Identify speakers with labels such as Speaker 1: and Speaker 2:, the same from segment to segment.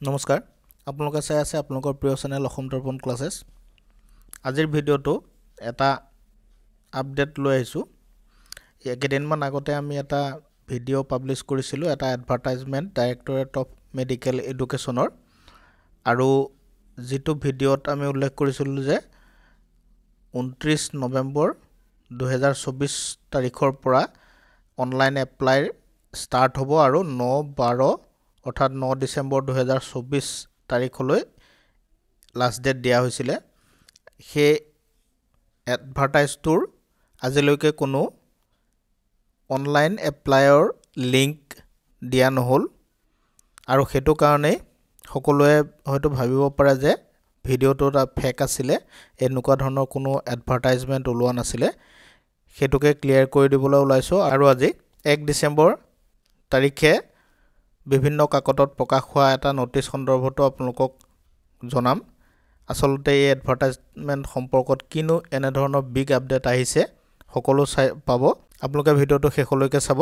Speaker 1: নমস্কাৰ আপোনালোকে চাই আছে আপোনালোকৰ প্ৰিয় চেনেল অসম দৰ্পণ ক্লাছেছ আজিৰ ভিডিঅ'টো এটা আপডেট লৈ আহিছোঁ কেইদিনমান আগতে আমি এটা ভিডিঅ' পাব্লিছ কৰিছিলোঁ এটা এডভাৰটাইজমেণ্ট ডাইৰেক্টৰেট অফ মেডিকেল এডুকেশ্যনৰ আৰু যিটো ভিডিঅ'ত আমি উল্লেখ কৰিছিলোঁ যে 29 নৱেম্বৰ 2024 তাৰিখৰ পৰা অনলাইন এপ্লাই ষ্টাৰ্ট হ'ব আৰু 9/12 অৰ্থাৎ 9 ডিসেম্বৰ 2024 তাৰিখলৈ লাষ্ট ডেট দিয়া হৈছিল সেই এডভাৰটাইজটোৰ আজিলৈকে কোনো অনলাইন এপ্লাইৰ লিংক দিয়া নহল আৰু হেতু কাৰণে সকলোৱে হয়তো ভাবিব পাৰে যে ভিডিঅ'টো এটা ফেক আছিল এনেকুৱা ধৰণৰ কোনো এডভাৰটাইজমেন্ট ওলোৱা নাছিল হেতুকে ক্লিয়াৰ কৰি দিবলৈ ওলাইছো আৰু আজি 1 ডিসেম্বৰ তাৰিখে বিভিন্ন কাকতত প্ৰকাশ হোৱা এটা নোটিছ সন্দৰ্ভতো আপোনালোকক জনাম আসলতে এই এডভাৰটাইজমেন্ট সম্পৰ্কত কিনো এনে ধৰণৰ বিগ আপডেট আহিছে সকলো চাই পাব আপোনালোকে ভিডিঅ'টো শেষলৈকে চাব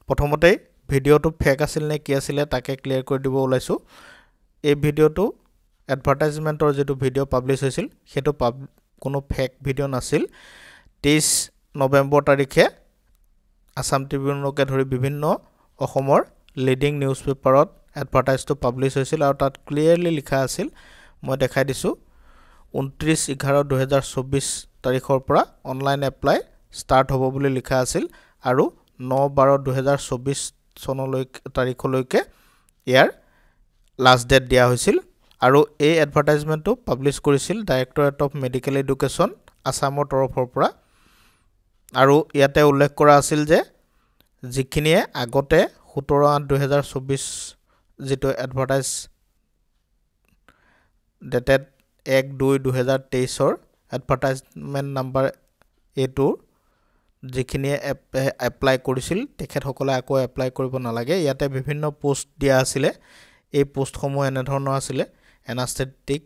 Speaker 1: প্ৰথমতে ভিডিঅ'টো ফেক আছিল নে কি আছিল তাকে ক্লিয়াৰ কৰি দিব ওলাইছো এই ভিডিঅ'টো এডভাৰটাইজমেন্টৰ যেটো ভিডিঅ' পাব্লিছ হৈছিল হেতু কোনো ফেক ভিডিঅ' নাছিল 23 নৱেম্বৰ তাৰিখে আসাম ট্ৰিবিউনকে ধৰি বিভিন্ন অসমৰ লিডিং নিউজ পেপাৰত এডভাৰটাইজটো পাব্লিছ হৈছিল আৰু তাত ক্লিয়াৰলি লিখা আছিল মই দেখাই দিছো 29/11/2024 তাৰিখৰ পৰা অনলাইন এপ্লাই ষ্টাৰ্ট হ'ব বুলি লিখা আছিল আৰু 9/12/2024 চনলৈকে তাৰিখলৈকে ইয়াৰ লাষ্ট ডেট দিয়া হৈছিল আৰু এই এডভাৰটাইজমেন্টটো পাব্লিছ কৰিছিল ডাইৰেক্টৰেট অফ মেডিকেল এডুকেশ্যন আসামৰ তৰফৰ পৰা আৰু ইয়াতে উল্লেখ কৰা আছিল যে যিখিনিয়ে আগতে 17/8/2024 যেটো এডভাৰটাইজ ডেটেড 1/2/2023 ৰ এডভাৰটাইজমেন্ট নাম্বাৰ এটো যিখিনিয়ে এপ্লাই কৰিছিল তেখেতসকলে আকৌ এপ্লাই কৰিব নালাগে ইয়াতে বিভিন্ন পোষ্ট দিয়া আছিল এই পোষ্টসমূহ এনে ধৰণৰ আছিল এনাস্থেটিক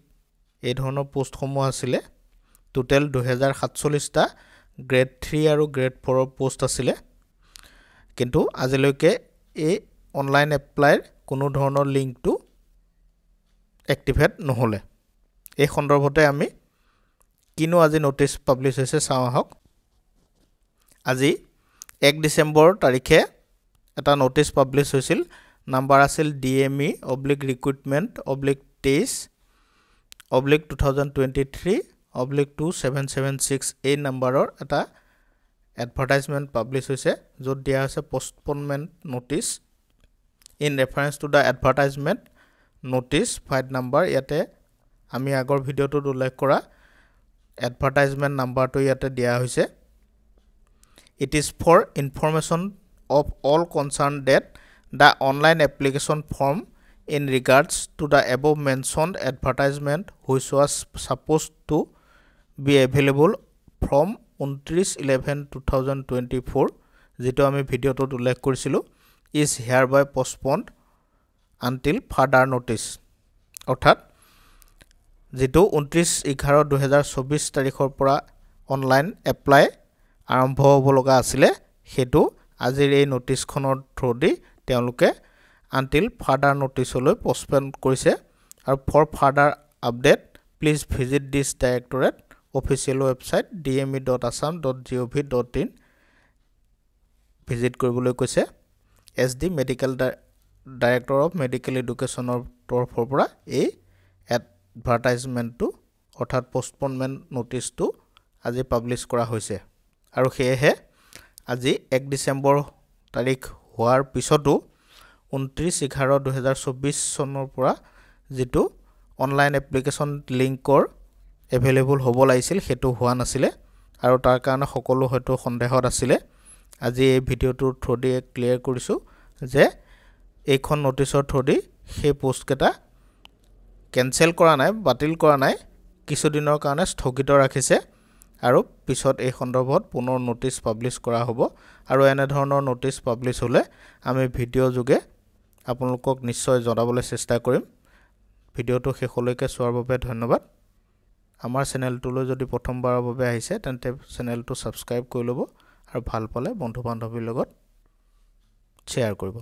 Speaker 1: এই ধৰণৰ পোষ্টসমূহ আছিল টোটাল 2047 টা গ্ৰেড 3 আৰু গ্ৰেড 4 ৰ পোষ্ট আছিল কিন্তু আজিলৈকে এই অনলাইন এপ্লাইৰ কোনো ধৰণৰ লিংকটো এক্টিভেট নহলে এই সন্দৰ্ভতে আমি কিনো আজি নোটিছ পাব্লিছ হৈছে চাও আহক আজি 1 ডিসেম্বৰ তাৰিখে এটা নোটিছ পাব্লিছ হৈছিল নাম্বাৰ আছিল DME/Recruitment/23/2776 এই নাম্বাৰৰ এটা এডভাৰটাইজমেন্ট পাব্লিছ হৈছে য'ত দিয়া হৈছে postponement notice in reference to the advertisement notice file number ইয়াতে আমি আগৰ ভিডিঅ'টোত উল্লেখ কৰা এডভাৰটাইজমেন্ট নাম্বাৰটো ইয়াতে দিয়া হৈছে It is for information of all concerned that the online application form in regards to the above mentioned advertisement which was supposed to be available from 29/11/2024 যেটো আমি ভিডিঅ'টোত উল্লেখ কৰিছিলো is hereby postponed until further notice অৰ্থাৎ যেটো 29/11/2024 তাৰিখৰ পৰা online apply আৰম্ভ হ'ব লগা আছিল হেতু আজিৰ এই নোটিছখনৰ থ্ৰুদি তেওঁলোকে until further noticeলৈ postpone কৰিছে আৰু for further update please visit this directorate official website dme.assam.gov.in visit কৰিবলৈ কৈছে SD Medical Director of Medical Educationৰ তৰফৰ পৰা এই এডভাৰটাইজমেন্টটো অৰ্থাৎ পোষ্টপনমেন্ট নোটিছটো আজি পাব্লিছ কৰা হৈছে আৰু হেহে আজি 1 ডিসেম্বৰ তাৰিখ হোৱাৰ পিছতো 29/11/2024 চনৰ পৰা যেটো অনলাইন এপ্লিকেশন লিংকৰ এভেইলেবল হ'ব লাগিছিল হেতু হোৱা নাছিল আৰু তাৰ কাৰণে সকলো হয়তো সন্দেহত আছিল আজি এই ভিডিঅ'টোৰ থ্ৰুদি ক্লিয়াৰ কৰিছো যে এইখন নোটিছৰ থ্ৰুদি সেই পোষ্ট কেটা কেনসেল কৰা নাই বাতিল কৰা নাই কিছু দিনৰ কাৰণে স্থগিত ৰাখিছে আৰু পিছত এই সন্দৰ্ভত পুনৰ নোটিছ পাব্লিছ কৰা হ'ব আৰু এনে ধৰণৰ নোটিছ পাব্লিছ হ'লে আমি ভিডিঅ' যোগে আপোনালোকক নিশ্চয় জনাবলৈ চেষ্টা কৰিম ভিডিঅ'টো শেষলৈকে চোৱাৰ বাবে ধন্যবাদ আমাৰ চেনেলটোলৈ যদি প্ৰথমবাৰৰ বাবে আহিছে তেন্তে চেনেলটো সাবস্ক্ৰাইব কৰি ল'ব আৰু ভাল পালে বন্ধু বান্ধৱীৰ লগত শ্বেয়াৰ কৰিব